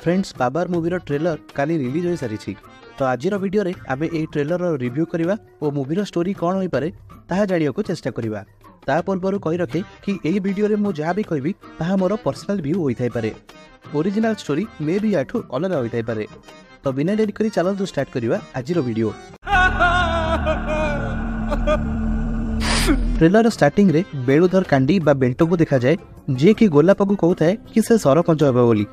Friends Babar मूवीर trailer काली release हो सारी तो आज वीडियो रे आमे ए ट्रेलर रिव्यू करवा और मूवीर स्टोरी कौन हो पारे ताहा जानिया को चेष्टा करवा। ता पूर्व कही रखे कि ए वीडियो रे मु जहाँ भी कहबी ताहा मोर पर्सनल व्यू होई थाई पारे, ओरिजिनल स्टोरी मे भी याठू अलग होई थाई पारे। तो बिना डेरी करी चलतु स्टार्ट करवा आज वीडियो। ट्रेलर स्टार्टिंग रे बेणुधर कांडी बा बेंटो को देखा जाए जी कि गोलाप को कहता है कि से सरपंच हे बोली,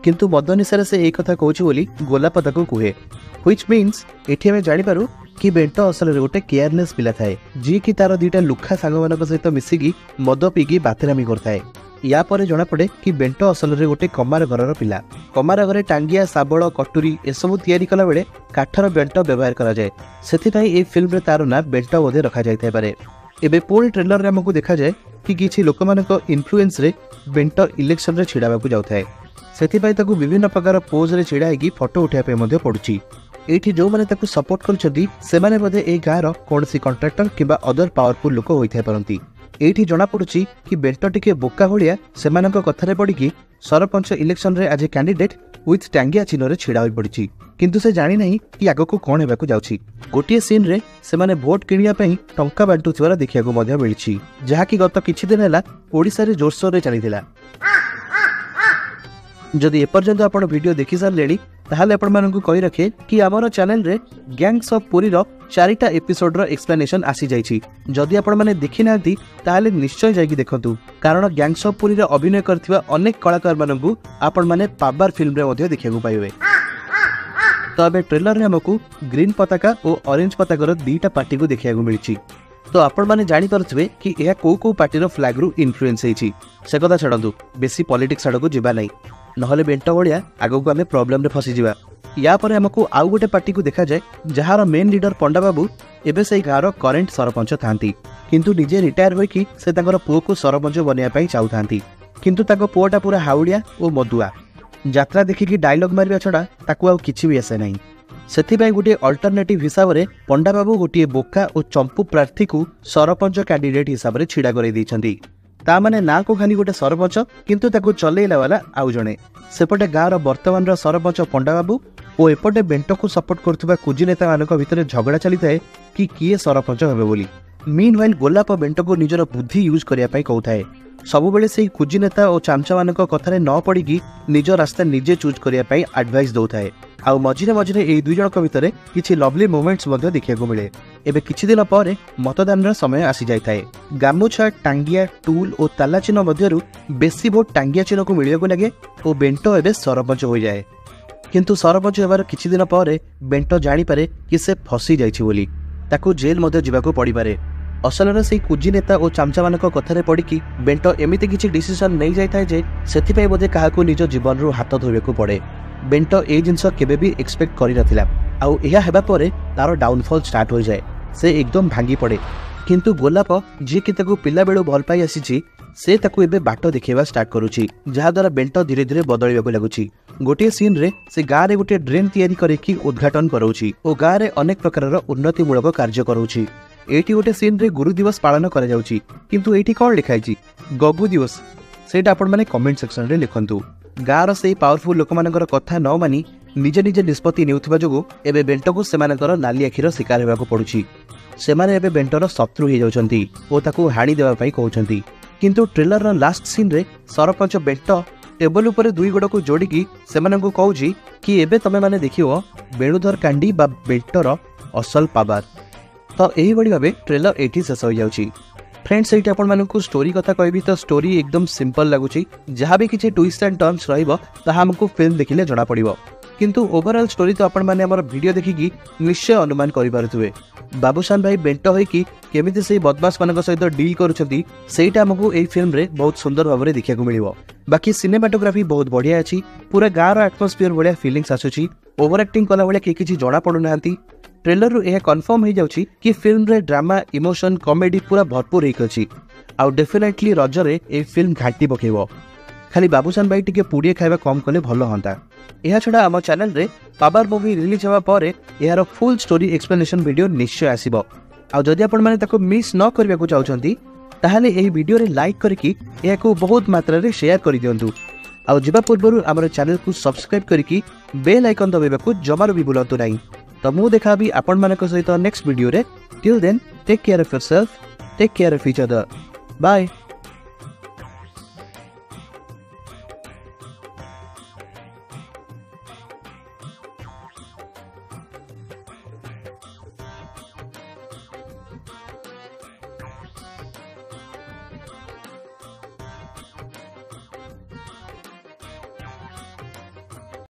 किंतु मद निशारे से एक कथा कहूची बोली गोलाप ताको कुहे, व्हिच मीन्स एठी हमें जानि पारू कि बेंटो असल रे गोटे केयरलेस पिला थाए जी कि तार दुईटा लुखा सांग मानक सहित मिसिकी मद पीकी बातेरामी करथाए। या परे जना पड़े कि बेंटो असल रे गोटे कमार घरर पिला। कमार घरे टांगिया साबळ कटुरी एसबू तैयारी कला बेले काठर बेंटो व्यवहार करा जाए, सेथिपाई ए फिल्म रे तार ना बेंटो बोधे रखा जाय थाए पारे। एबे पुणी ट्रेलर रे हमकु देखा जाए कि किछि लोकमानक इन्फ्लुएंस रे बेंटो इलेक्शन रे छिड़ाबाकू जाउथाए, सेथिपाई ताकू विभिन्न प्रकार पोज रे छिड़ाई फोटो उठाइबा पे मध्य पड़ुची। एठी जो माने ताकू सपोर्ट करछथि सेमाने बोधे ए गाँर कोनसी कॉन्ट्रैक्टर किबा अदर पावरफुल लोक होइथाय परंती। एठी जणा पड़ुची कि बेंटो टिके बोका भलिया सेमानक कथारे पड़िकी सरपंच इलेक्शन रे आज कैंडिडेट विथ टांगिया चिन्ह रे छिड़ा होई पड़िची, किंतु से जानि नहीं कि आगको कोन हेबाकू जाउची। गोटिए सीन रे सेमाने वोट किनिया पई टंका बांटुथिवार देखियाकू मध्य मिलिछि, जहा कि गत किछि दिन हैला ओडिसा रे जोरसोर रे चलिथिला। जदि एपर्यंत आपण वीडियो देखि सारलेनी ताहाले आपण मानकू कहि रखे कि हमर चैनल रे गैंग्स ऑफ पुरी रो 4टा एपिसोड रो एक्सप्लेनेशन आसी जाइछि। जदि आपण माने देखि नांती ताहाले निश्चय जाइकि देखंतु, कारण गैंग्स ऑफ पुरी रो अभिनय करथिबा अनेक कलाकार मानकू आपण माने पावर फिल्म रे मध्ये देखियाकू पाइबे। तो अबे ट्रेलर रे हमकू ग्रीन पताका और ऑरेंज पताका रो दीटा पार्टी को देखियाकू मिलिछि। तो आपण माने जानि परथिबे कि एहा को पार्टी रो फ्लैग रु इन्फ्लुएंस हेछि। से कथा छडंतु, बेसी पॉलिटिक्स आडको जिबा नै, नहले बेंटो भलिया आगको आमे प्रॉब्लम रे फसी जिबा। या परे हमकू आउ गोटे पार्टी को देखा जाए जहार मेन लीडर पंडा बाबू एबे से गाँर करेंट सरपंच थांती, किंतु निजे रिटायर होइकी से तांकर पुओ को सरपंच बनिया पई चाहुथांती, किंतु ताको पुओटा पूरा हाउडिया और मदुआ। यात्रा देखिकी डायलॉग मारिया छड़ा ताकू आउ किछि भी आसे नहीं, सेथिपाई गोटे अल्टरनेटिव हिसाब रे पंडा बाबू गोटे बोका और चंपू प्रार्थी को सरपंच कैंडिडेट हिसाब रे छिड़ा करे दैछंती। ता माने ना को खाली गोटे सरपंच, किंतु ताकू चलेइला वाला आउ जणे। सेपटे गाँर वर्तमान रो सरपंच पंडा बाबू और एपटे बेंटो को सपोर्ट करथुबा कुजी नेता मानक भितर झगड़ा चली थाए कि किए सरपंच हेबे बोली। मीनवाइल गोलाप बेंटो को निजर बुद्धि यूज करिया पई कहउथाए, सबु बेले सेही कुजी नेता और चामचा मानक कथारे न पड़िकी निज रास्ता निजे चूज करिया पई एडवाइस दउथाए। आउ मझिरे मझिरे ए दुई जनक भितर किछि लवली मोमेंट्स मध्ये देखियाकू मिले। एबे किछि दिन पर मतदान समय आसी जाय थाए। गामुछा टांगिया टूल और ताला चिन्ह मध्यरु बेसी वोट टांगिया चिन्ह को मिलियाकू लागे और बेंटो एबे सरपंच हो जाए, किंतु सरपंच हेबार किछि दिन पर बेंटो जानि पारे कि से फसी जाइछि बोली, ताकू जेल मध्ये जिबाकू पड़ी पारे। असल से कुजी नेता और चामचा मानक कथारे पड़िकी बेंटो एमिति किछि डिसीजन नहीं जाय थाए जे सेथिपाई बोधे काहाकू निज जीवन रु हाथ धोइबाकू पड़े। बेंटो ए जिंस केबे भी एक्सपेक्ट करि नथिला, आउ एहा हेबा परे तारो डाउनफॉल स्टार्ट हो जाए, से एकदम भांगी पड़े। किंतु गोलाप जी कि ताकू पिला बेलू भल पाई आसीछि से ताकू एबे बाट देखेबा स्टार्ट करूछि, जहा द्वारा बेंटो धीरे धीरे बदलिबाकू लागुछि। गोटे सीन रे से गाँ रे गोटे ड्रेन तैयारी करिकी उद्घाटन करूछि और गाँ रे अनेक प्रकार उन्नति मूलक कार्य करूछि। एठी गोटे सीन रे गुरु दिवस पालन करा जाउछि, किंतु एठी कोन लिखाइछि गगु दिवस, सेटा आपण माने कमेंट सेक्शन रे लिखंतु। गाँर से पावरफुल लोक मानकर कथा न मानी निजे निजे निष्पत्ति नेउथबा जोगु एबे बेंटो को सेमानकर नाली आखिर शिकार हेबाकू पड़ुछि। सेमाने एबे बेंटोर शत्रु हे जाउछंती ओ ताकू हाणी देबा पई कहउछंती, किंतु ट्रेलर रो लास्ट सीन रे सरपंच बेंटो टेबल ऊपर दुई गोड़ को जोड़िकी सेमानकू कहउछि कि एबे तमे माने देखियो बेणुधर कांडी बा बेंटोर असल पावर। तो एही बड़ी भाबे ट्रेलर एठी शेष हो जाउछि। फ्रेंड्स एठी आपण मानकू स्टोरी कथा कहबी तो स्टोरी एकदम सिंपल लागुछि, जहाँ भी किछि ट्विस्ट एंड टर्न्स रहिबो ताहा हमकू फिल्म देखिले जणा पड़िबो, किंतु ओवरऑल स्टोरी तो आपण माने हमर वीडियो देखिकी निश्चय अनुमान करि पारुथुबे। बाबूशान भाई बेंटो होइकी केमिति से बदमाश मानक सहित डील करूछंती सेटा हमकू एई फिल्म रे बहुत सुंदर भाबरे देखियाकू मिलिबो। बाकी सिनेमाटोग्राफी बहुत बढ़िया अछि, पूरा गाँर एटमॉस्फियर बढ़िया फीलिंग्स आसुछि, ओवर एक्टिंग कला बेले के किछि जणा पडु नांती। ट्रेलर रु यह कन्फर्म हो जाउछि कि फिल्म रे ड्रामा इमोशन कॉमेडी पूरा भरपूर होइक अछि, आउ डेफिनेटली रजरे ए फिल्म घाटी पकेबो। खाली बाबूशान भाई टिके पुड़िए खाइबा कम कले भल हंता। यह छड़ा आम चैनल रे पावर मूवी रिलीज होगा पर यार फुल स्टोरी एक्सप्लेनेशन वीडियो निश्चय आसीबो। आ जदि आपण माने ताको मिस न करबा को चाहउछंती ताहाले एही वीडियो रे लाइक करके याको बहुत मात्रा रे शेयर कर दियंतु। आउ जिबा पूर्व आम चैनल को सब्सक्राइब करके बेल आइकन दबाइबाकू जमार भी भूलंतु नहीं। तो मु देखा भी आपण मानक सहित नेक्स्ट वीडियो रे। Till then take care of yourself, take care of each other, bye.